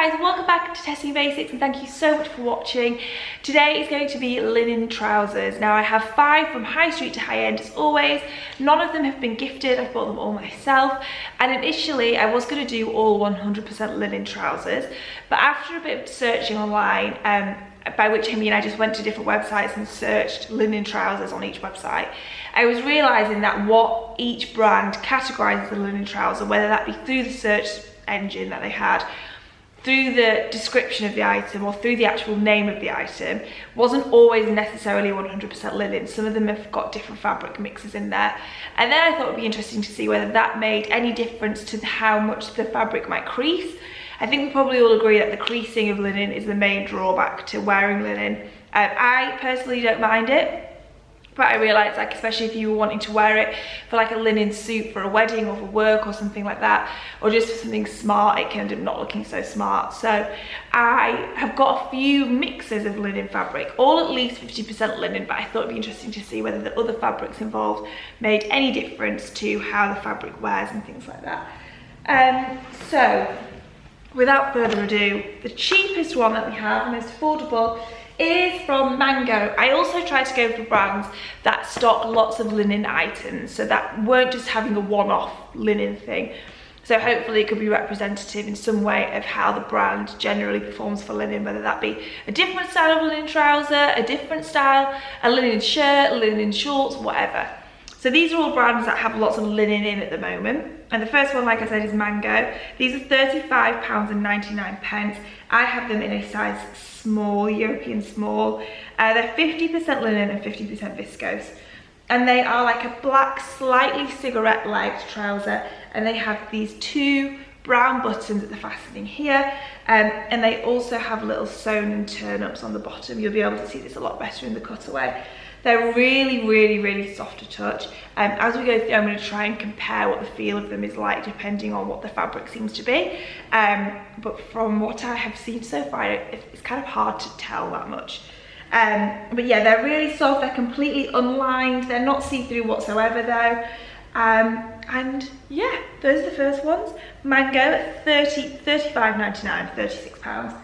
guys, welcome back to Testing Basics and thank you so much for watching. Today is going to be linen trousers. Now I have 5 from high street to high end as always. None of them have been gifted, I've bought them all myself. And initially I was going to do all 100% linen trousers, but after a bit of searching online, by which I mean I just went to different websites and searched linen trousers on each website, I was realising that what each brand categorises as a linen trouser, whether that be through the search engine that they had, through the description of the item, or through the actual name of the item, wasn't always necessarily 100% linen. Some of them have got different fabric mixes in there. And then I thought it would be interesting to see whether that made any difference to how much the fabric might crease. I think we probably all agree that the creasing of linen is the main drawback to wearing linen. I personally don't mind it, but I realised, like, especially if you were wanting to wear it for like a linen suit for a wedding or for work or something like that, or just for something smart, it can end up not looking so smart. So I have got a few mixes of linen fabric, all at least 50% linen, but I thought it'd be interesting to see whether the other fabrics involved made any difference to how the fabric wears and things like that. So without further ado, the cheapest one that we have, the most affordable, is from Mango. I also tried to go for brands that stock lots of linen items, so that weren't just having a one-off linen thing. So hopefully it could be representative in some way of how the brand generally performs for linen, whether that be a different style of linen trouser, a different style, a linen shirt, linen shorts, whatever. So these are all brands that have lots of linen in at the moment. And the first one, like I said, is Mango. These are £35.99. I have them in a size small, European small. They're 50% linen and 50% viscose. And they are like a black, slightly cigarette-legged trouser. And they have these 2 brown buttons at the fastening here. And they also have little sewn and turn-ups on the bottom. You'll be able to see this a lot better in the cutaway. They're really, really, really soft to touch. As we go through, I'm going to try and compare what the feel of them is like depending on what the fabric seems to be. But from what I have seen so far, it's kind of hard to tell that much. But yeah, they're really soft. They're completely unlined. They're not see-through whatsoever though. And yeah, those are the first ones. Mango at £35.99, £36.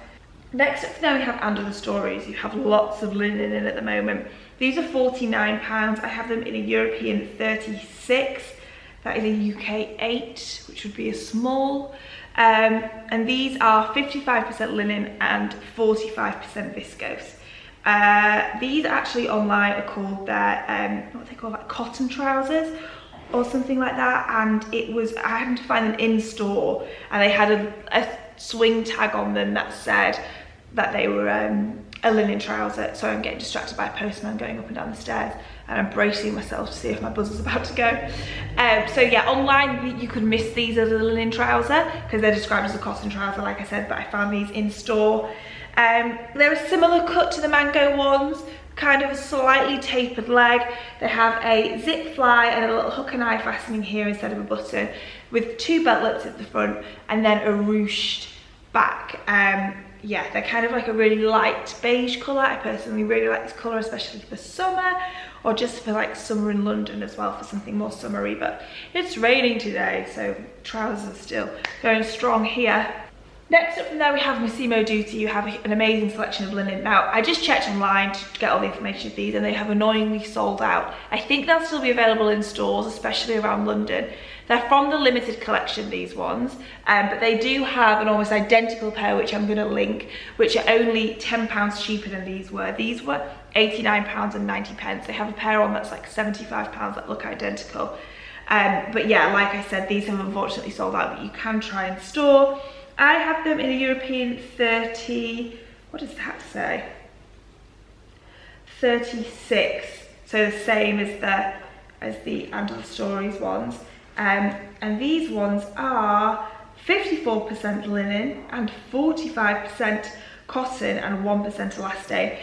Next up now we have Under the Stories. You have lots of linen in at the moment. These are £49. I have them in a European 36. That is a UK 8, which would be a small. And these are 55% linen and 45% viscose. These actually online are called their, what they call, like cotton trousers or something like that. And I happened to find them in store, and they had a swing tag on them that said that they were a linen trouser. So I'm getting distracted by a postman going up and down the stairs, and I'm bracing myself to see if my buzzer's about to go. So yeah, online you could miss these as a linen trouser because they're described as a cotton trouser, like I said, but I found these in store. They're a similar cut to the Mango ones, kind of a slightly tapered leg. They have a zip fly and a little hook and eye fastening here instead of a button, with 2 belt loops at the front and then a ruched back. Yeah, they're kind of like a really light beige colour. I personally really like this colour, especially for summer, or just for like summer in London as well, for something more summery. But it's raining today, so trousers are still going strong here. Next up from there we have Massimo Dutti. You have an amazing selection of linen. Now, I just checked online to get all the information of these, and they have annoyingly sold out. I think they'll still be available in stores, especially around London. They're from the limited collection, these ones, but they do have an almost identical pair, which I'm going to link, which are only £10 cheaper than these were. These were £89.90. They have a pair on that's like £75 that look identical. But yeah, like I said, these have unfortunately sold out, but you can try in store. I have them in a European 30, what does that say? 36, so the same as the Under the Stories ones. And these ones are 54% linen and 45% cotton and 1% elastane.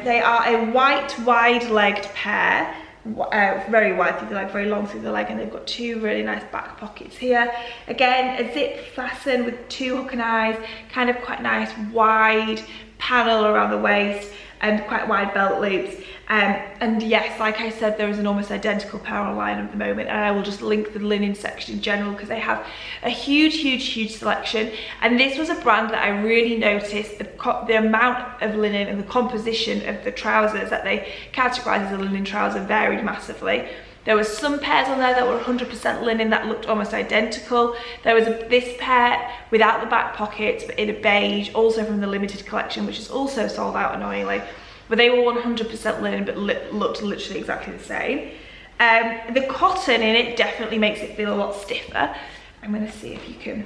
They are a white wide-legged pair, very wide through the leg, very long through the leg, and they've got 2 really nice back pockets here. Again, a zip fasten with 2 hook and eyes, kind of quite nice wide panel around the waist. and quite wide belt loops. And yes, like I said, there is an almost identical pair online at the moment, and I will just link the linen section in general because they have a huge selection. And this was a brand that I really noticed the amount of linen and the composition of the trousers that they categorise as a linen trouser varied massively. There was some pairs on there that were 100% linen that looked almost identical. There was this pair without the back pockets but in a beige, also from the limited collection, which is also sold out annoyingly. But they were 100% linen but looked literally exactly the same. The cotton in it definitely makes it feel a lot stiffer. I'm going to see if you can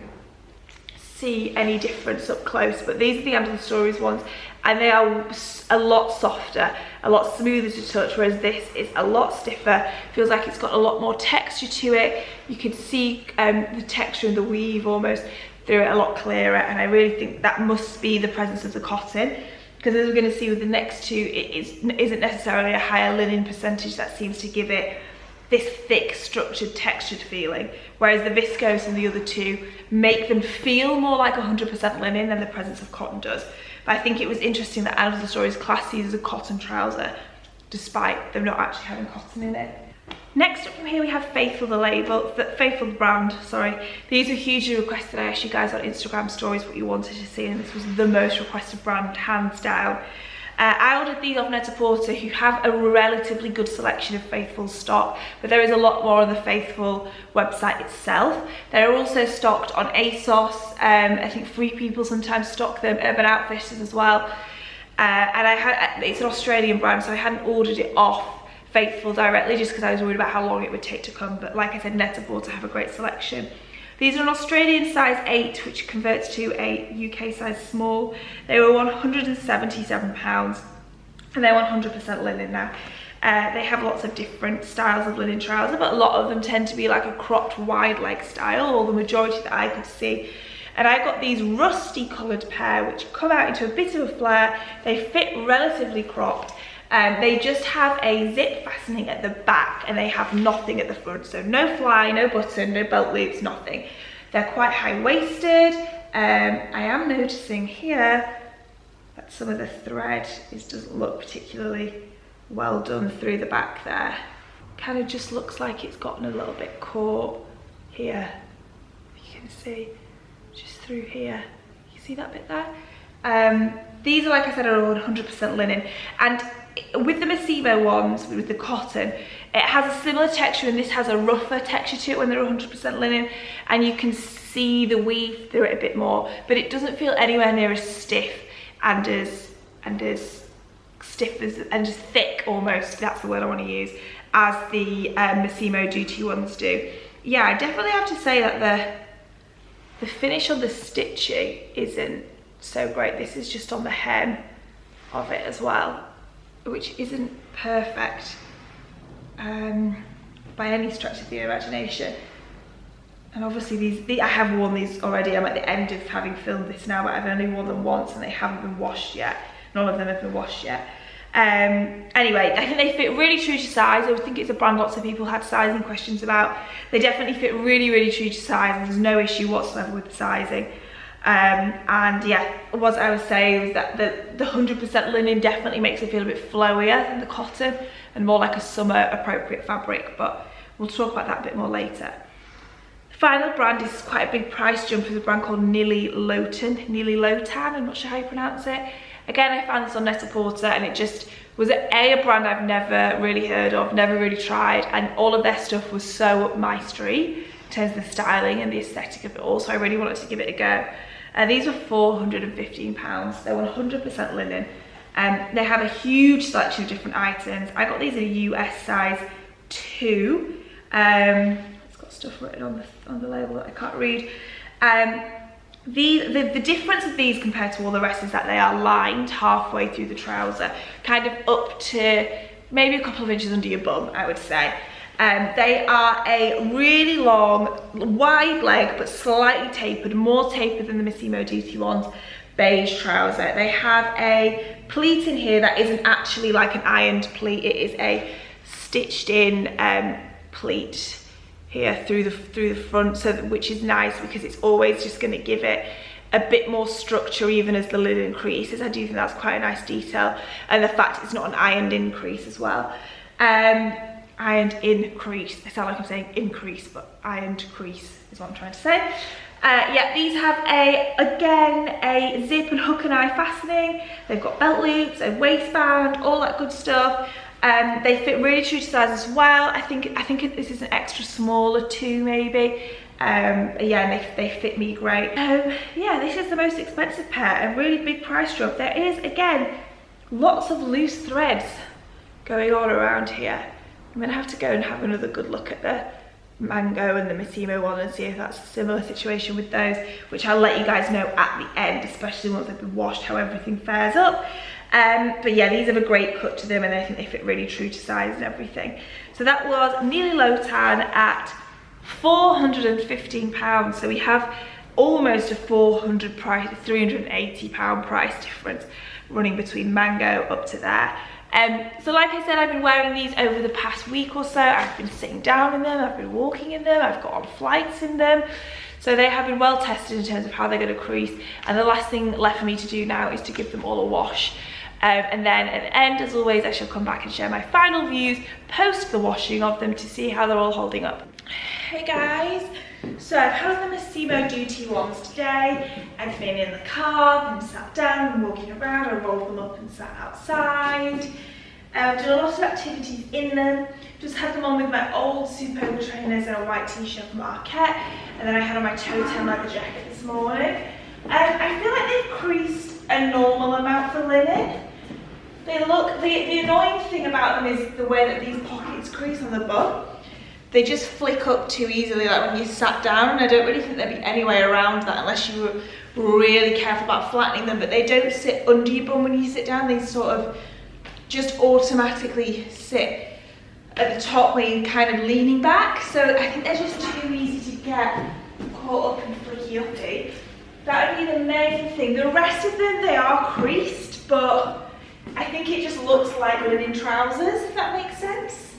see any difference up close, but these are the End of the Stories ones, and they are a lot softer, a lot smoother to touch, whereas this is a lot stiffer. Feels like it's got a lot more texture to it. You can see the texture and the weave almost through it a lot clearer, and I really think that must be the presence of the cotton, because as we're going to see with the next two, it isn't necessarily a higher linen percentage that seems to give it this thick, structured, textured feeling, whereas the viscose and the other two make them feel more like 100% linen than the presence of cotton does. But I think it was interesting that End of the Stories classed these as a cotton trouser, despite them not actually having cotton in it. Next up from here we have Faithfull the Brand, sorry. These were hugely requested. I asked you guys on Instagram stories what you wanted to see, and this was the most requested brand, hands down. I ordered these off Net-a-Porter, who have a relatively good selection of Faithfull stock, but there is a lot more on the Faithfull website itself. They're also stocked on ASOS. I think Free People sometimes stock them, Urban Outfitters as well. And it's an Australian brand, so I hadn't ordered it off Faithfull directly just because I was worried about how long it would take to come. But like I said, Net-a-Porter have a great selection. These are an Australian size 8, which converts to a UK size small. They were £177, and they're 100% linen now. They have lots of different styles of linen trouser, but a lot of them tend to be like a cropped wide leg style, or the majority that I could see. And I got these rusty coloured pair, which come out into a bit of a flare. They fit relatively cropped. They just have a zip fastening at the back, and they have nothing at the front, so no fly, no button, no belt loops, nothing. They're quite high-waisted. I am noticing here that some of the thread doesn't look particularly well done through the back there. Kind of just looks like it's gotten a little bit caught here. You can see just through here. You see that bit there? These are, like I said, are 100% linen, and with the Massimo ones, with the cotton, it has a similar texture, and this has a rougher texture to it when they're 100% linen, and you can see the weave through it a bit more, but it doesn't feel anywhere near as stiff and as stiff and as thick, almost, that's the word I want to use, as the Massimo Dutti ones do. Yeah, I definitely have to say that the finish on the stitching isn't so great. This is just on the hem of it as well, which isn't perfect by any stretch of the imagination. And obviously I have worn these already. I'm at the end of having filmed this now, but I've only worn them once and they haven't been washed yet. None of them have been washed yet. Anyway, I think they fit really true to size. I would think it's a brand lots of people had sizing questions about. They definitely fit really true to size. There's no issue whatsoever with the sizing. And yeah, what I was saying was that the 100% linen definitely makes it feel a bit flowier than the cotton and more like a summer appropriate fabric, but we'll talk about that a bit more later. The final brand is quite a big price jump, is a brand called Nili Lotan, I'm not sure how you pronounce it. Again, I found this on Net-a-Porter, and it just was a brand I've never really heard of, never really tried, and all of their stuff was so up my street in terms of the styling and the aesthetic of it all, so I really wanted to give it a go. These were £415. They're 100% linen. They have a huge selection of different items. I got these in a US size 2. It's got stuff written on the label that I can't read. The difference of these compared to all the rest is that they are lined halfway through the trouser, kind of up to maybe a couple of inches under your bum, I would say. They are a really long, wide leg, but slightly tapered, more tapered than the Massimo Dutti ones, beige trouser. They have a pleat in here that isn't actually like an ironed pleat. It is a stitched in pleat here through the front, which is nice because it's always just going to give it a bit more structure even as the linen creases. I do think that's quite a nice detail, and the fact it's not an ironed in crease as well. Ironed in crease. I sound like I'm saying increase, but ironed crease is what I'm trying to say. Yeah, these have again a zip and hook and eye fastening. They've got belt loops, a waistband, all that good stuff. They fit really true to size as well. I think this is an extra small or 2 maybe. Yeah, and they fit me great. Yeah, this is the most expensive pair, a really big price drop. There is, again, lots of loose threads going on around here. I'm gonna have to go and have another good look at the Mango and the Massimo one and see if that's a similar situation with those, which I'll let you guys know at the end, especially once they've been washed, how everything fares up. But yeah, these have a great cut to them, and I think they fit really true to size and everything. So that was Nili Lotan at £415. So we have almost a £380 price difference running between Mango up to there. So like I said, I've been wearing these over the past week or so. I've been sitting down in them, I've been walking in them, I've got on flights in them. So they have been well tested in terms of how they're going to crease, and the last thing left for me to do now is to give them all a wash. And then at the end, as always, I shall come back and share my final views post the washing of them to see how they're all holding up. Hey guys, so I've had the Massimo Dutti ones today. I've been in the car and sat down and walking around. I rolled them up and sat outside. I've done a lot of activities in them. Just had them on with my old Superga trainers and a white t-shirt from Arket, and then I had on my Toteme Jacket this morning. I feel like they've creased a normal amount for linen. They look, the annoying thing about them is the way that these pockets crease on the bum. They just flick up too easily, like when you sat down, and I don't really think there'd be any way around that unless you were really careful about flattening them. But they don't sit under your bum when you sit down, they sort of just automatically sit at the top where you're kind of leaning back. So I think they're just too easy to get caught up and flicky-uppy. That would be the main thing. The rest of them, they are creased, but I think it just looks like linen trousers, if that makes sense.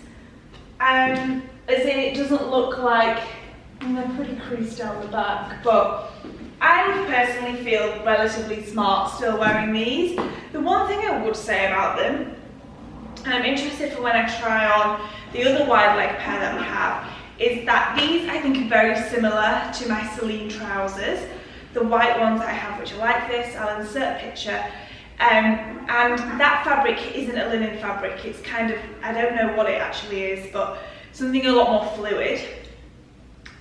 As in, it doesn't look like, and they're pretty creased down the back, but I would personally feel relatively smart still wearing these. The one thing I would say about them, and I'm interested for when I try on the other wide leg pair that we have, is that these I think are very similar to my Celine trousers. The white ones I have, which are like this, I'll insert a picture. And that fabric isn't a linen fabric, it's kind of, I don't know what it actually is, but something a lot more fluid.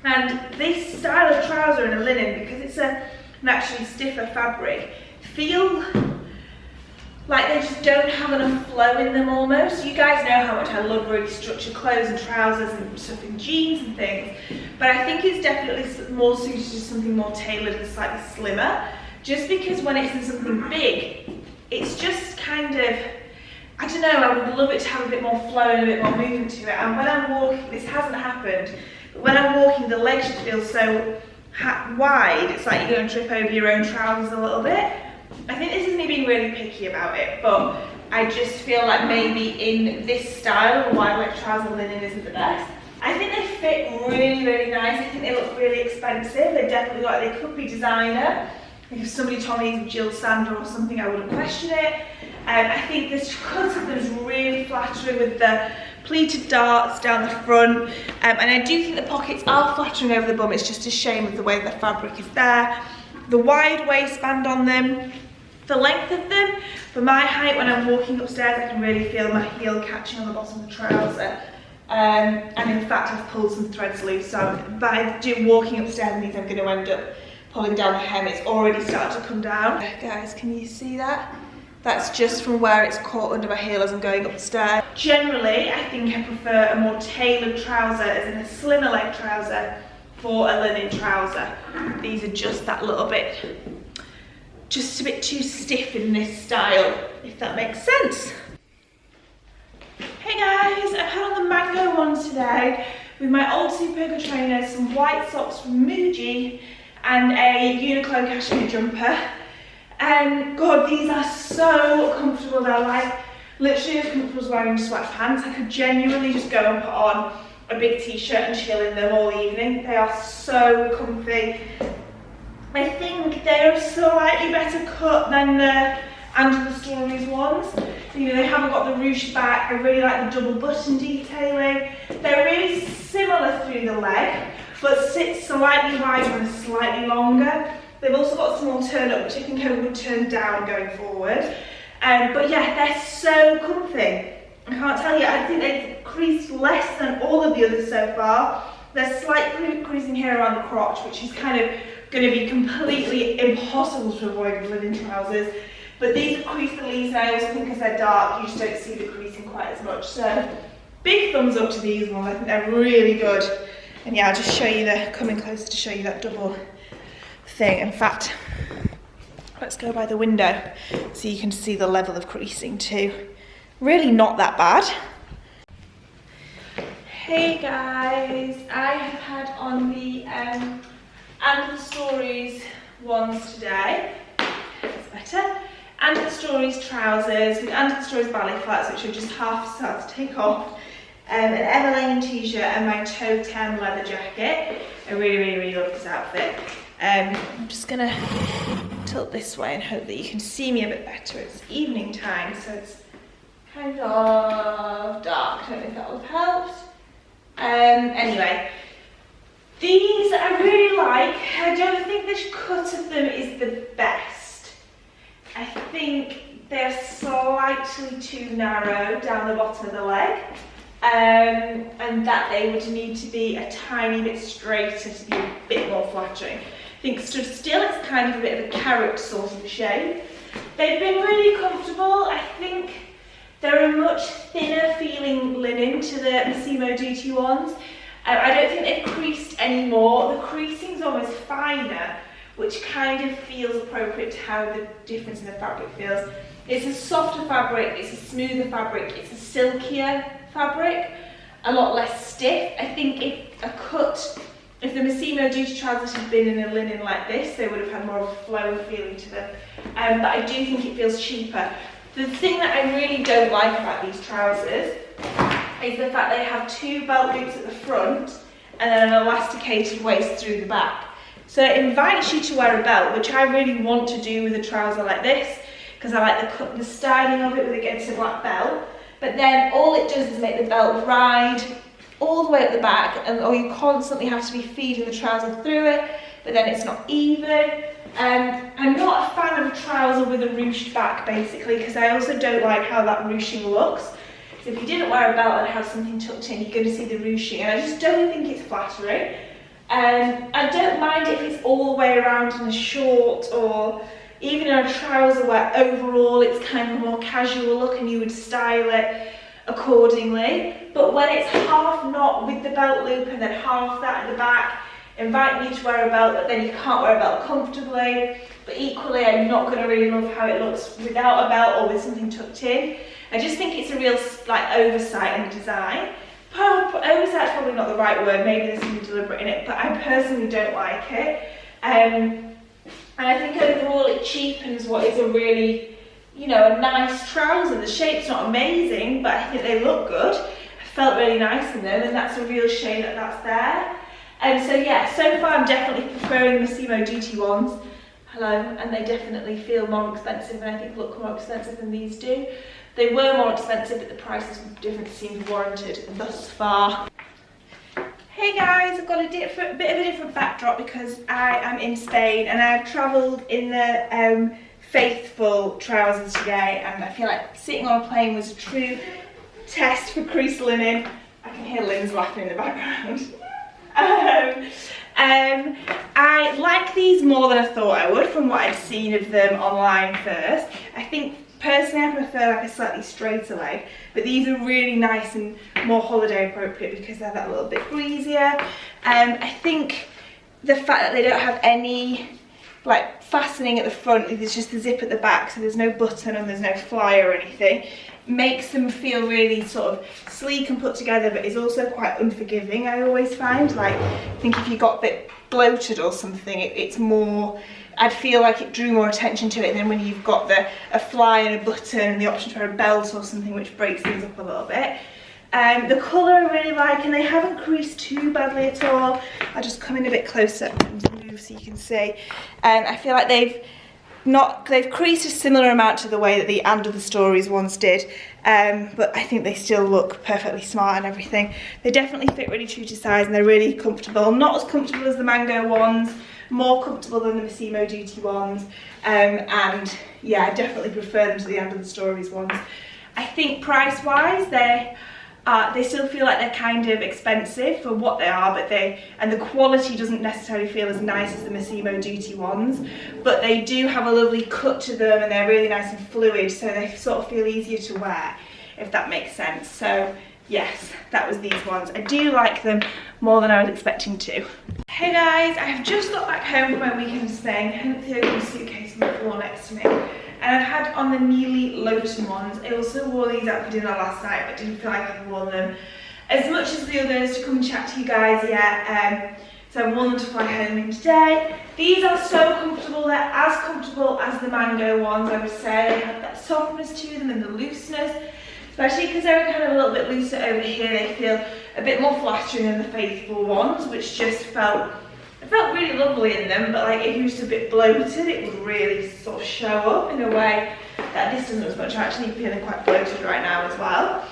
And this style of trouser in a linen, because it's an actually stiffer fabric, feel like they just don't have enough flow in them almost. You guys know how much I love really structured clothes and trousers and stuff in jeans and things, but I think it's definitely more suited to something more tailored and slightly slimmer, just because when it's in something big, it's just kind of, I don't know, I would love it to have a bit more flow and a bit more movement to it. And when I'm walking, this hasn't happened, but when I'm walking, the legs just feel so wide, it's like you're going to trip over your own trousers a little bit. I think this is me being really picky about it, but I just feel like maybe in this style of a wide leg trouser, linen isn't the best. I think they fit really, really nice. I think they look really expensive. They definitely look like they could be designer. Like if somebody told me these Jill Sander or something, I wouldn't question it. I think this cut of them is really flattering with the pleated darts down the front. And I do think the pockets are flattering over the bum. It's just a shame of the way the fabric is there. The wide waistband on them, the length of them, for my height when I'm walking upstairs, I can really feel my heel catching on the bottom of the trouser. And in fact, I've pulled some threads loose, so by walking upstairs in these, I'm going to end up pulling down the hem. It's already started to come down. Guys, can you see that? That's just from where it's caught under my heel as I'm going up the stairs. Generally, I think I prefer a more tailored trouser, as in a slimmer leg trouser, for a linen trouser. These are just that little bit, just a bit too stiff in this style, if that makes sense. Hey guys, I've had on the Mango ones today with my old Superga trainers, some white socks from Muji, and a Uniqlo cashmere jumper. And God, these are so comfortable. They're like literally as comfortable as wearing sweatpants. I could genuinely just go and put on a big t-shirt and chill in them all evening. They are so comfy. I think they're slightly better cut than the Under the Stories ones. You know, they haven't got the ruched back. I really like the double button detailing. They're really similar through the leg, but sit slightly wider and slightly longer. They've also got some more turn up, which I think I would turn down going forward. But yeah, they're so comfy. I can't tell you, I think they've creased less than all of the others so far. There's slight creasing here around the crotch, which is kind of going to be completely impossible to avoid with linen trousers. But these are creased the least, and I also think because they're dark, you just don't see the creasing quite as much. So, big thumbs up to these ones. I think they're really good. And yeah, I'll just show you coming closer to show you that double thing. In fact, let's go by the window so you can see the level of creasing too. Really not that bad. Hey guys, I have had on the Under the Stories ones today. That's better. Under the Stories trousers with Under the Stories ballet flats, which are just half started to take off. An Everlane T-Shirt and my Toteme leather jacket. I really love this outfit. I'm just gonna tilt this way and hope that you can see me a bit better. It's evening time, so it's kind of dark. I don't know if that will have helped. Anyway, these I really like. I don't think the cut of them is the best. I think they're slightly too narrow down the bottom of the leg, and that they would need to be a tiny bit straighter to be a bit more flattering. I think still it's kind of a bit of a carrot sort of shape. They've been really comfortable. I think they're a much thinner feeling linen to the Massimo Dutti ones. I don't think they've creased anymore. The creasing's almost finer, which kind of feels appropriate to how the difference in the fabric feels. It's a softer fabric, it's a smoother fabric, it's a silkier fabric, a lot less stiff. I think if the Massimo Dutti trousers had been in a linen like this, they would have had more of a flowy feeling to them. But I do think it feels cheaper. The thing that I really don't like about these trousers is the fact they have two belt loops at the front and then an elasticated waist through the back. So it invites you to wear a belt, which I really want to do with a trouser like this, because I like the styling of it with against a black belt. But then all it does is make the belt ride all the way up the back, or you constantly have to be feeding the trouser through it, but then it's not even. I'm not a fan of a trouser with a ruched back, basically, because I also don't like how that ruching looks. So if you didn't wear a belt and have something tucked in, you're going to see the ruching, and I just don't think it's flattering. I don't mind if it's all the way around in a short, or even in a trouser where overall it's kind of a more casual look and you would style it accordingly. But when it's half knot with the belt loop and then half that at the back, inviting you to wear a belt, but then you can't wear a belt comfortably. But equally, I'm not going to really love how it looks without a belt or with something tucked in. I just think it's a real oversight in the design. Oversight's probably not the right word, maybe there's something deliberate in it, but I personally don't like it. And I think overall it cheapens what is a really, a nice trouser. The shape's not amazing, but I think they look good. I felt really nice in them, and that's a real shame that that's there. So yeah, so far I'm definitely preferring the Massimo Dutti ones. Hello, and they definitely feel more expensive, and I think look more expensive than these do. They were more expensive, but the prices difference seemed warranted thus far. Hey guys, I've got a bit of a different backdrop because I am in Spain and I've travelled in the Faithfull trousers today, and I feel like sitting on a plane was a true test for creased linen. I can hear Lynn's laughing in the background. I like these more than I thought I would from what I'd seen of them online first. I think personally I prefer like a slightly straighter leg, but these are really nice and more holiday appropriate because they're that little bit breezier. I think the fact that they don't have any like fastening at the front, there's just the zip at the back, so there's no button and there's no fly or anything, makes them feel really sort of sleek and put together, but is also quite unforgiving. I always find, like, I think if you got a bit bloated or something, it's more, I'd feel like it drew more attention to it than when you've got a fly and a button and the option to wear a belt or something, which breaks things up a little bit. The colour I really like, and they haven't creased too badly at all. I'll just come in a bit closer and move so you can see. I feel like they've creased a similar amount to the way that the And Other Stories ones did, but I think they still look perfectly smart and everything. They definitely fit really true to size, and they're really comfortable. Not as comfortable as the Mango ones, more comfortable than the Massimo Dutti ones, and yeah, I definitely prefer them to the And Other Stories ones. I think price-wise, they still feel like they're kind of expensive for what they are, but and the quality doesn't necessarily feel as nice as the Massimo Dutti ones, but they do have a lovely cut to them, and they're really nice and fluid, so they sort of feel easier to wear, if that makes sense. So yes, that was these ones. I do like them more than I was expecting to. Hey guys, I have just got back home from my weekend in Spain, hence the open suitcase on the floor next to me. And I've had on the Nili Lotan ones. I also wore these out for dinner last night, but didn't feel like I'd worn them as much as the others to come and chat to you guys yet. So I wore them to fly home in today. These are so comfortable. They're as comfortable as the Mango ones, I would say. They have that softness to them and the looseness, especially because they're kind of a little bit looser over here. They feel a bit more flattering than the Faithfull ones, which just felt really lovely in them, but like if you're just a bit bloated, it would really sort of show up in a way that this doesn't as much. I'm actually feeling quite bloated right now as well.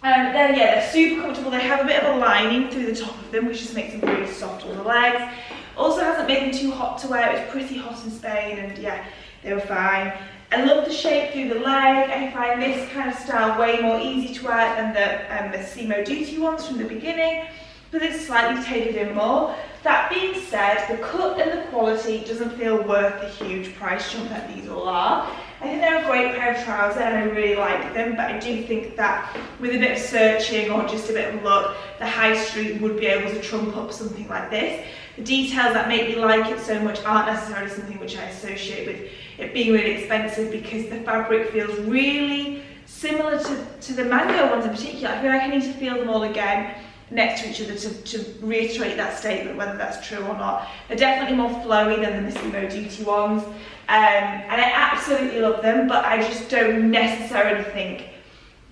They're super comfortable. They have a bit of a lining through the top of them, which just makes them really soft on the legs. Also hasn't made them too hot to wear. It was pretty hot in Spain, and yeah, they were fine. I love the shape through the leg. I find this kind of style way more easy to wear than the Massimo Dutti ones from the beginning, but it's slightly tailored in more. That being said, the cut and the quality doesn't feel worth the huge price jump that these all are. I think they're a great pair of trousers and I really like them, but I do think that with a bit of searching or just a bit of luck, the high street would be able to trump up something like this. The details that make me like it so much aren't necessarily something which I associate with it being really expensive, because the fabric feels really similar to the Mango ones in particular. I feel like I need to feel them all again next to each other to reiterate that statement, whether that's true or not. They're definitely more flowy than the Massimo Dutti ones, and I absolutely love them, but I just don't necessarily think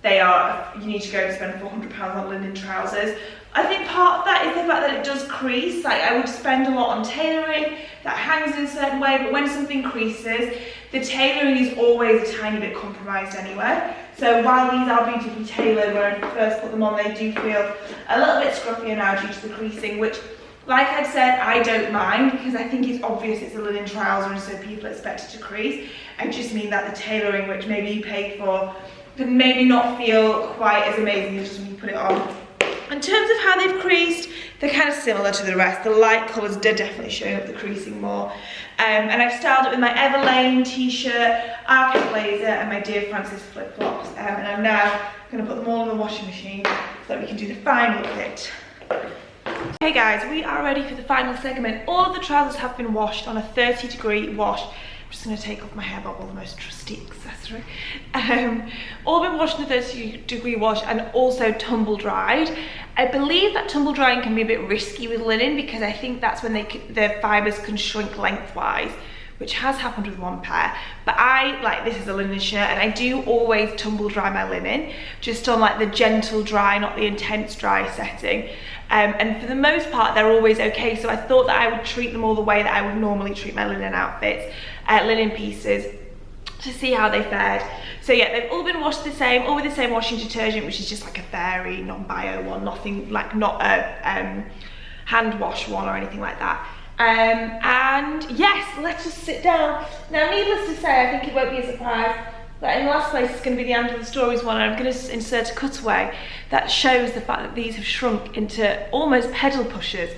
they are, you need to go and spend £400 on linen trousers. I think part of that is the fact that it does crease. Like, I would spend a lot on tailoring that hangs in a certain way, but when something creases, the tailoring is always a tiny bit compromised anyway. So while these are beautifully tailored, when I first put them on, they do feel a little bit scruffier now due to the creasing, which, like I said, I don't mind, because I think it's obvious it's a linen trouser and so people expect it to crease. I just mean that the tailoring, which maybe you paid for, can maybe not feel quite as amazing as just when you put it on. In terms of how they've creased, they're kind of similar to the rest. The light colours are definitely showing up the creasing more. And I've styled it with my Everlane T-Shirt, Arket Blazer, and my Dear Francis flip-flops. And I'm now going to put them all in the washing machine so that we can do the final fit. Hey guys, we are ready for the final segment. All of the trousers have been washed on a 30-degree wash. I'm just going to take off my hair bobble, the most trusty accessory. All been washed in a 30-degree wash and also tumble dried. I believe that tumble drying can be a bit risky with linen, because I think that's when the fibres can shrink lengthwise, which has happened with one pair. But this is a linen shirt, and I do always tumble dry my linen, just on like the gentle dry, not the intense dry setting. And for the most part, they're always okay. So I thought that I would treat them all the way that I would normally treat my linen outfits, linen pieces, to see how they fared. So yeah, they've all been washed the same, all with the same washing detergent, which is just like a fairy, non-bio one, nothing like, not a hand wash one or anything like that. And yes, let us sit down. Now, needless to say, I think it won't be a surprise that in the last place it's going to be the And Other Stories one, and I'm going to insert a cutaway that shows the fact that these have shrunk into almost pedal pushers.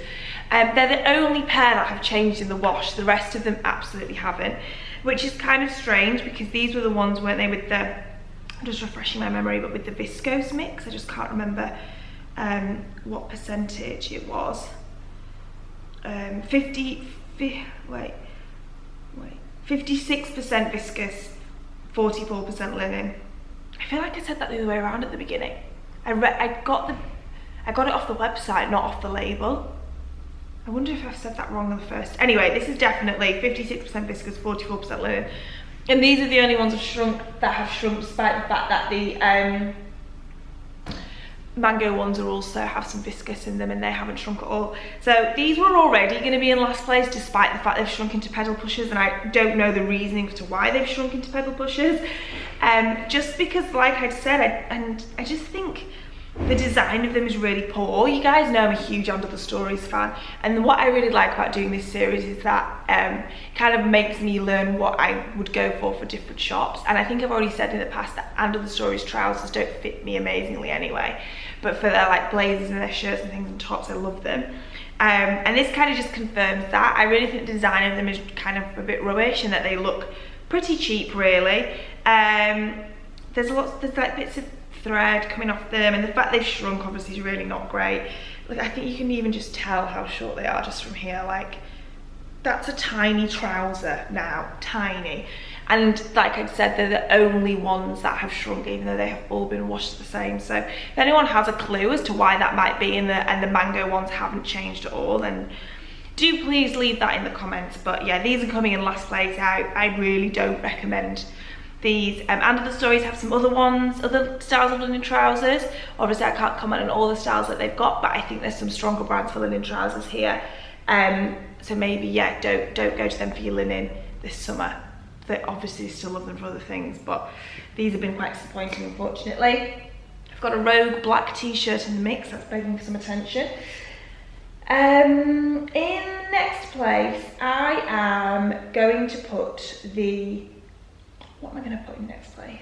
They're the only pair that have changed in the wash. The rest of them absolutely haven't, which is kind of strange, because these were the ones, weren't they, with the, I'm just refreshing my memory, but with the viscose mix. I just can't remember what percentage it was. 56% viscous, 44% linen. I feel like I said that the other way around at the beginning. I got it off the website, not off the label. I wonder if I've said that wrong on the first. Anyway, this is definitely 56% viscous, 44% linen. And these are the only ones that have shrunk, despite the fact that the mango ones are also have some viscose in them and they haven't shrunk at all. So these were already going to be in last place despite the fact they've shrunk into pedal pushers, and I don't know the reasoning as to why they've shrunk into pedal pushers. Just because, like I said, I just think the design of them is really poor. You guys know I'm a huge Under the Stories fan, and what I really like about doing this series is that kind of makes me learn what I would go for different shops. And I think I've already said in the past that Under the Stories trousers don't fit me amazingly anyway, but for their like blazers and their shirts and things and tops, I love them. And this kind of just confirms that. I really think the design of them is kind of a bit rubbish and that they look pretty cheap, really. There's like bits of thread coming off them, and the fact they've shrunk obviously is really not great. Like, I think you can even just tell how short they are just from here. Like, that's a tiny trouser now, tiny. And like I said, they're the only ones that have shrunk, even though they have all been washed the same. So if anyone has a clue as to why that might be, and the mango ones haven't changed at all, then do please leave that in the comments. But yeah, these are coming in last place. I really don't recommend these. Under the Stories have some other ones, other styles of linen trousers. Obviously I can't comment on all the styles that they've got, but I think there's some stronger brands for linen trousers here. So maybe, yeah, don't go to them for your linen this summer. They obviously still love them for other things, but these have been quite disappointing, unfortunately. I've got a rogue black t-shirt in the mix, that's begging for some attention. In next place, I am going to put what am I going to put in next place?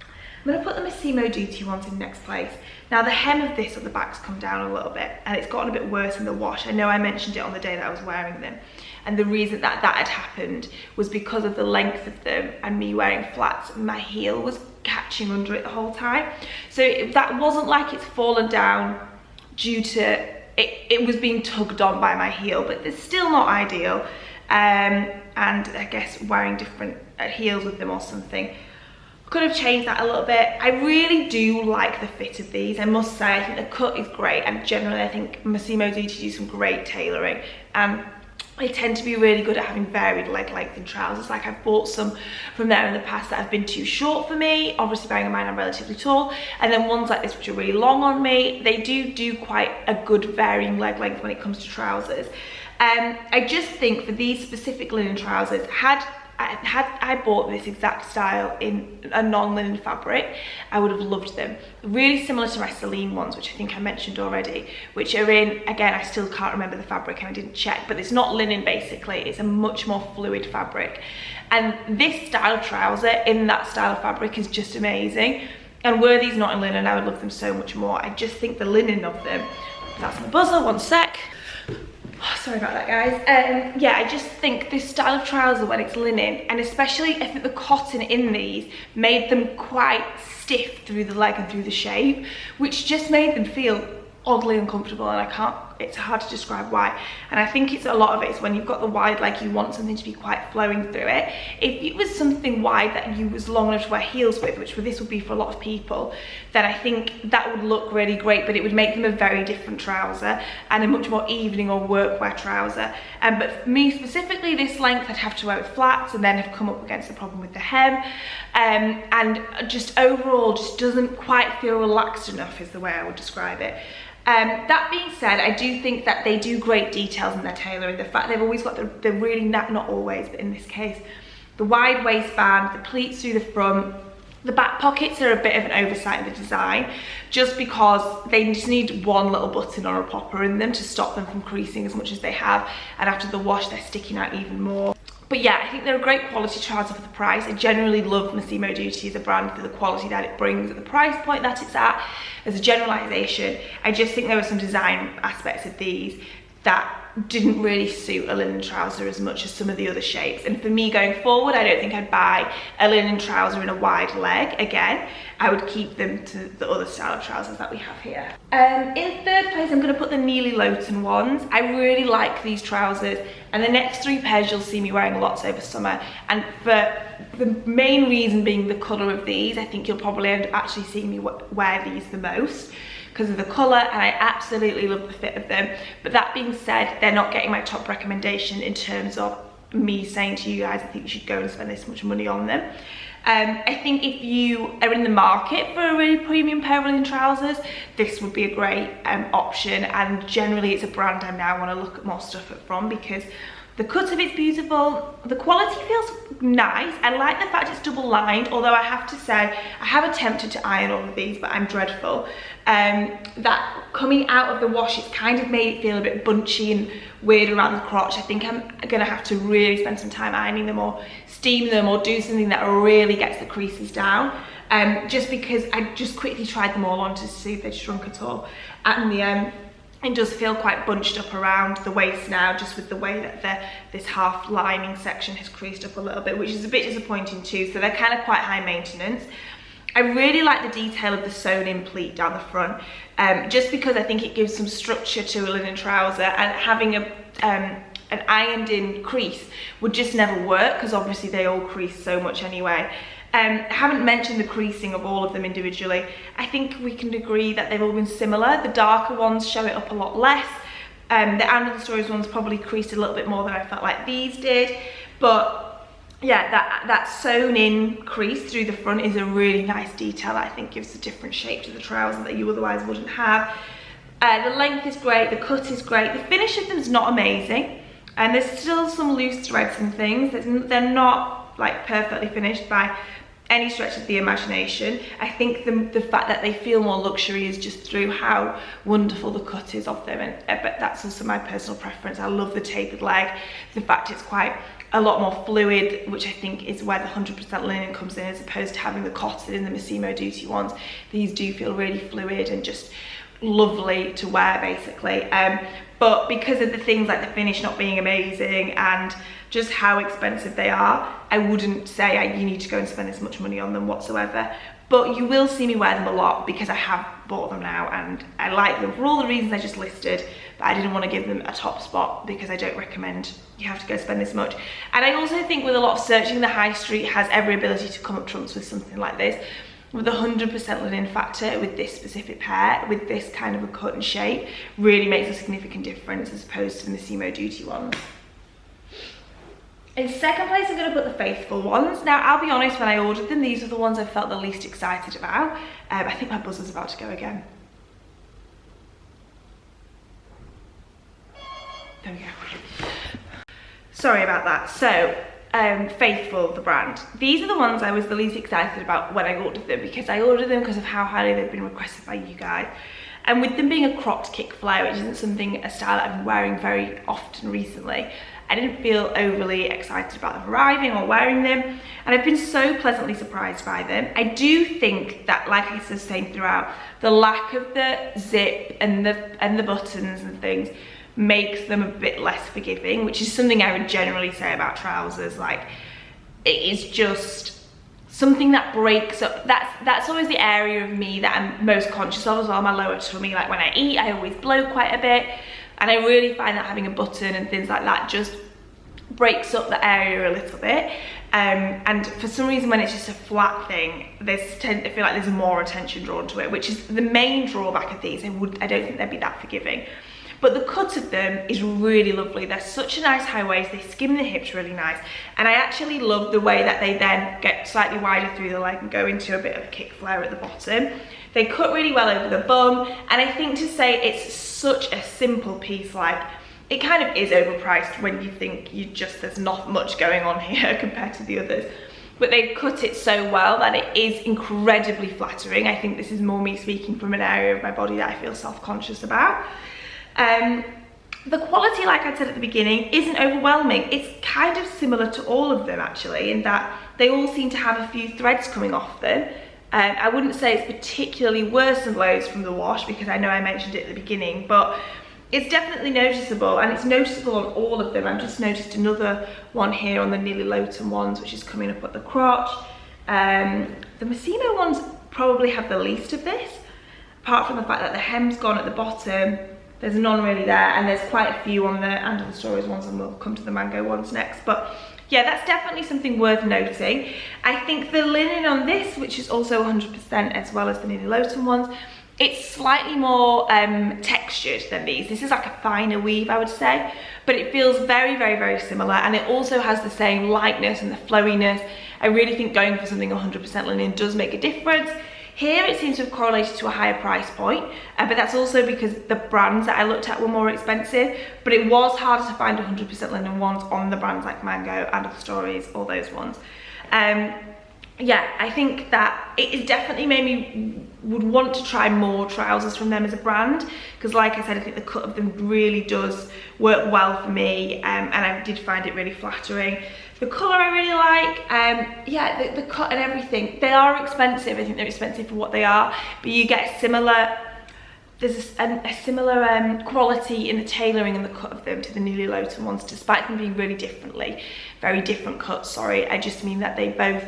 I'm going to put the Massimo Dutti ones in next place. Now the hem of this at the back's come down a little bit, and it's gotten a bit worse in the wash. I know I mentioned it on the day that I was wearing them, and the reason that had happened was because of the length of them and me wearing flats. My heel was catching under it the whole time. So that wasn't like it's fallen down due to it was being tugged on by my heel, but it's still not ideal. And I guess wearing different heels with them or something could have changed that a little bit. I really do like the fit of these, I must say. I think the cut is great, and generally I think Massimo Dutti do some great tailoring, and they tend to be really good at having varied leg length in trousers. Like, I've bought some from there in the past that have been too short for me, obviously bearing in mind I'm relatively tall, and then ones like this which are really long on me. They do quite a good varying leg length when it comes to trousers. I just think for these specific linen trousers, had I bought this exact style in a non-linen fabric, I would have loved them. Really similar to my Celine ones, which I think I mentioned already, which are in, again, I still can't remember the fabric and I didn't check, but it's not linen basically, it's a much more fluid fabric. And this style of trouser in that style of fabric is just amazing. And were these not in linen, I would love them so much more. I just think the linen of them, that's my buzzer, one sec. Oh, sorry about that, guys. Yeah, I just think this style of trouser when it's linen, and especially I think the cotton in these made them quite stiff through the leg and through the shape, which just made them feel oddly uncomfortable, and it's hard to describe why. And I think it's a lot of it is when you've got the wide leg, you want something to be quite flowing through it. If it was something wide that you was long enough to wear heels with, which this would be for a lot of people, then I think that would look really great, but it would make them a very different trouser and a much more evening or workwear trouser. But for me specifically, this length I'd have to wear with flats, and then have come up against the problem with the hem, and just overall just doesn't quite feel relaxed enough is the way I would describe it. That being said, I do think that they do great details in their tailoring. The fact they've always got the really, not always, but in this case, the wide waistband, the pleats through the front. The back pockets are a bit of an oversight in the design, just because they just need one little button or a popper in them to stop them from creasing as much as they have, and after the wash they're sticking out even more. But yeah, I think they're a great quality trouser for the price. I generally love Massimo Dutti as a brand for the quality that it brings at the price point that it's at. As a generalisation, I just think there were some design aspects of these that didn't really suit a linen trouser as much as some of the other shapes. And for me going forward, I don't think I'd buy a linen trouser in a wide leg again. I would keep them to the other style of trousers that we have here. In third place, I'm going to put the Nili Lotan ones. I really like these trousers, and the next three pairs you'll see me wearing lots over summer. And for the main reason being the colour of these, I think you'll probably end up actually seeing me wear these the most, because of the colour, and I absolutely love the fit of them. But that being said, they're not getting my top recommendation in terms of me saying to you guys, I think you should go and spend this much money on them. I think if you are in the market for a really premium pair of linen trousers, this would be a great option, and generally it's a brand I now want to look at more stuff from because the cut of it's beautiful, the quality feels nice. I like the fact it's double lined, although I have to say I have attempted to iron all of these, but I'm dreadful. That coming out of the wash, it's kind of made it feel a bit bunchy and weird around the crotch. I think I'm gonna have to really spend some time ironing them or steam them or do something that really gets the creases down. Just because I just quickly tried them all on to see if they'd shrunk at all. And it does feel quite bunched up around the waist now, just with the way that this half lining section has creased up a little bit, which is a bit disappointing too. So they're kind of quite high maintenance. I really like the detail of the sewn in pleat down the front, just because I think it gives some structure to a linen trouser, and having an ironed in crease would just never work because obviously they all crease so much anyway. I haven't mentioned the creasing of all of them individually. I think we can agree that they've all been similar. The darker ones show it up a lot less. The End of the Stories ones probably creased a little bit more than I felt like these did. But yeah, that sewn in crease through the front is a really nice detail that I think gives a different shape to the trouser that you otherwise wouldn't have. The length is great, the cut is great. The finish of them is not amazing. And there's still some loose threads and things. They're not like perfectly finished by any stretch of the imagination. I think the fact that they feel more luxury is just through how wonderful the cut is of them, but that's also my personal preference. I love the tapered leg, the fact it's quite a lot more fluid, which I think is where the 100% linen comes in, as opposed to having the cotton in the Massimo Dutti ones. These do feel really fluid and just lovely to wear basically. But because of the things like the finish not being amazing and just how expensive they are, I wouldn't say you need to go and spend this much money on them whatsoever. But you will see me wear them a lot because I have bought them now and I like them for all the reasons I just listed, but I didn't want to give them a top spot because I don't recommend you have to go spend this much. And I also think with a lot of searching, the high street has every ability to come up trumps with something like this. With the 100% linen factor, with this specific pair, with this kind of a cut and shape, really makes a significant difference as opposed to the Massimo Dutti ones. In second place, I'm going to put the Faithfull ones. Now, I'll be honest, when I ordered them, these are the ones I felt the least excited about. I think my buzzer's about to go again. There we go. Sorry about that. So, Faithfull, the brand. These are the ones I was the least excited about when I ordered them, because I ordered them because of how highly they've been requested by you guys. And with them being a cropped kick flare, which isn't a style that I've been wearing very often recently, I didn't feel overly excited about them arriving or wearing them, and I've been so pleasantly surprised by them. I do think that, like I was saying throughout, the lack of the zip and the buttons and things makes them a bit less forgiving, which is something I would generally say about trousers. Like, it is just something that breaks up. That's always the area of me that I'm most conscious of as well, my lower tummy. Like when I eat, I always bloat quite a bit, and I really find that having a button and things like that just breaks up the area a little bit. And for some reason, when it's just a flat thing, I feel like there's more attention drawn to it, which is the main drawback of these. I don't think they'd be that forgiving. But the cut of them is really lovely. They're such a nice high waist, they skim the hips really nice. And I actually love the way that they then get slightly wider through the leg and go into a bit of a kick flare at the bottom. They cut really well over the bum, and I think to say it's such a simple piece, like, it kind of is overpriced when you think there's not much going on here compared to the others. But they've cut it so well that it is incredibly flattering. I think this is more me speaking from an area of my body that I feel self-conscious about. The quality, like I said at the beginning, isn't overwhelming. It's kind of similar to all of them actually, in that they all seem to have a few threads coming off them. I wouldn't say it's particularly worse than loads from the wash, because I know I mentioned it at the beginning, but it's definitely noticeable, and it's noticeable on all of them. I've just noticed another one here on the Nili Lotan ones, which is coming up at the crotch. The Massimo ones probably have the least of this, apart from the fact that the hem's gone at the bottom. There's none really there, and there's quite a few on the End of the Stories ones, and we'll come to the mango ones next. But yeah, that's definitely something worth noting. I think the linen on this, which is also 100% as well as the Nili Lotan ones, It's slightly more textured than these. This is like a finer weave, I would say, but it feels very, very, very similar, and it also has the same lightness and the flowiness. I really think going for something 100% linen does make a difference. Here it seems to have correlated to a higher price point, but that's also because the brands that I looked at were more expensive, but it was harder to find 100% linen ones on the brands like Mango and Other Stories, all those ones. Yeah, I think that it definitely made me would want to try more trousers from them as a brand, because like I said, I think the cut of them really does work well for me, and I did find it really flattering. The colour I really like, yeah, the cut and everything. They are expensive, I think they're expensive for what they are, but you get a similar, there's a similar quality in the tailoring and the cut of them to the Nili Lotan ones, despite them being really very different cuts, sorry. I just mean that they both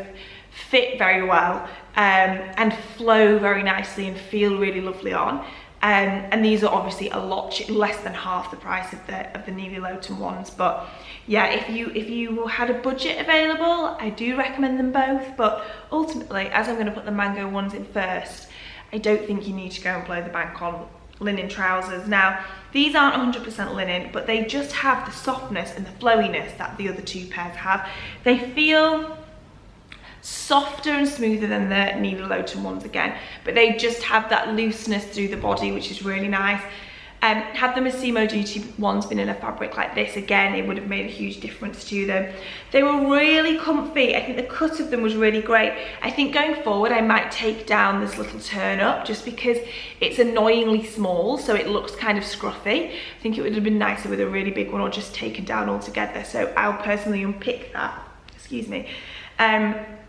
fit very well and flow very nicely and feel really lovely on. And these are obviously a lot less than half the price of the Nili Lotan ones, but yeah, if you had a budget available, I do recommend them both. But ultimately, as I'm going to put the Mango ones in first, I don't think you need to go and blow the bank on linen trousers. Now, these aren't 100% linen, but they just have the softness and the flowiness that the other two pairs have. They feel softer and smoother than the Nili Lotan ones again, but they just have that looseness through the body, which is really nice. Had the Massimo Dutti ones been in a fabric like this, again, it would have made a huge difference to them. They were really comfy. I think the cut of them was really great. I think going forward, I might take down this little turn up just because it's annoyingly small, so it looks kind of scruffy. I think it would have been nicer with a really big one or just taken down altogether. So I'll personally unpick that, excuse me.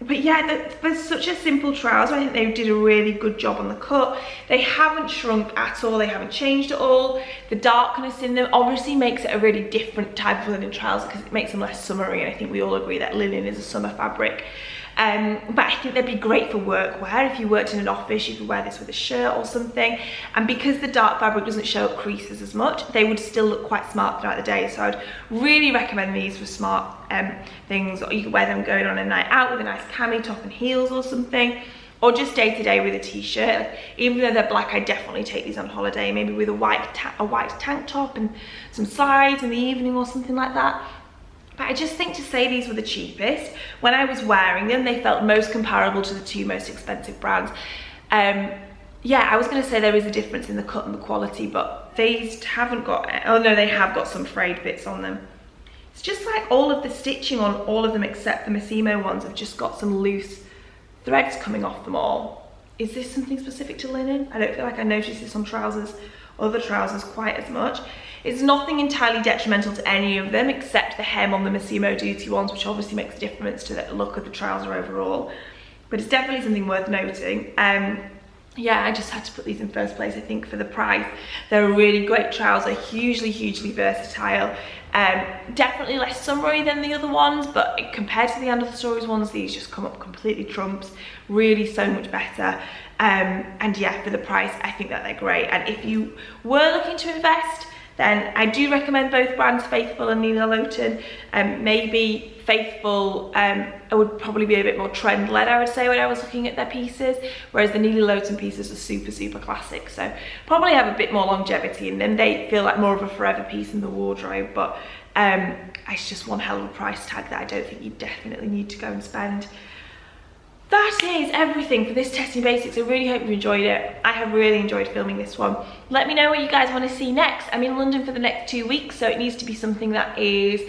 But yeah, for such a simple trouser, I think they did a really good job on the cut. They haven't shrunk at all, they haven't changed at all. The darkness in them obviously makes it a really different type of linen trouser because it makes them less summery, and I think we all agree that linen is a summer fabric. But I think they'd be great for workwear. If you worked in an office, you could wear this with a shirt or something. And because the dark fabric doesn't show up creases as much, they would still look quite smart throughout the day. So I'd really recommend these for smart things. Or you could wear them going on a night out with a nice cami top and heels or something. Or just day to day with a t-shirt. Even though they're black, I definitely take these on holiday, maybe with a white tank top and some slides in the evening or something like that. But I just think to say these were the cheapest, when I was wearing them, they felt most comparable to the two most expensive brands. Yeah, I was going to say there is a difference in the cut and the quality, but these haven't got, oh no, they have got some frayed bits on them. It's just like all of the stitching on all of them except the Massimo ones have just got some loose threads coming off them all. Is this something specific to linen? I don't feel like I noticed this on trousers, other trousers quite as much. It's nothing entirely detrimental to any of them except the hem on the Massimo Dutti ones, which obviously makes a difference to the look of the trouser overall. But it's definitely something worth noting. Yeah, I just had to put these in first place, I think, for the price. They're a really great trouser, hugely versatile. Definitely less summery than the other ones, but compared to the Other Stories ones, these just come up completely trumps. Really so much better. And yeah, for the price, I think that they're great. And if you were looking to invest, then I do recommend both brands, Faithfull and Nili Lotan. Maybe Faithfull would probably be a bit more trend-led, I would say, when I was looking at their pieces, whereas the Nili Lotan pieces are super classic, so probably have a bit more longevity in them. They feel like more of a forever piece in the wardrobe, but it's just one hell of a price tag that I don't think you definitely need to go and spend. That is everything for this Testing Basics. I really hope you enjoyed it. I have really enjoyed filming this one. Let me know what you guys want to see next. I'm in London for the next 2 weeks, so it needs to be something that is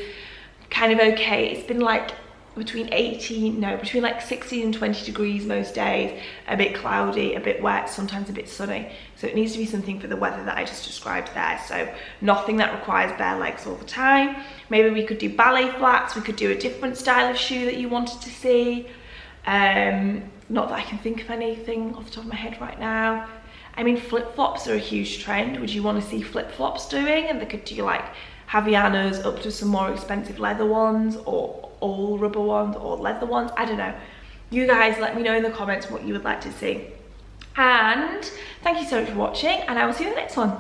kind of okay. It's been like between like 16 and 20 degrees most days, a bit cloudy, a bit wet, sometimes a bit sunny. So it needs to be something for the weather that I just described there. So nothing that requires bare legs all the time. Maybe we could do ballet flats. We could do a different style of shoe that you wanted to see. Not that I can think of anything off the top of my head right now. I mean, flip-flops are a huge trend. Would you want to see flip-flops doing? And they could do like Havaianas up to some more expensive leather ones, or all rubber ones, or leather ones. I don't know. You guys let me know in the comments what you would like to see. And thank you so much for watching, and I will see you in the next one.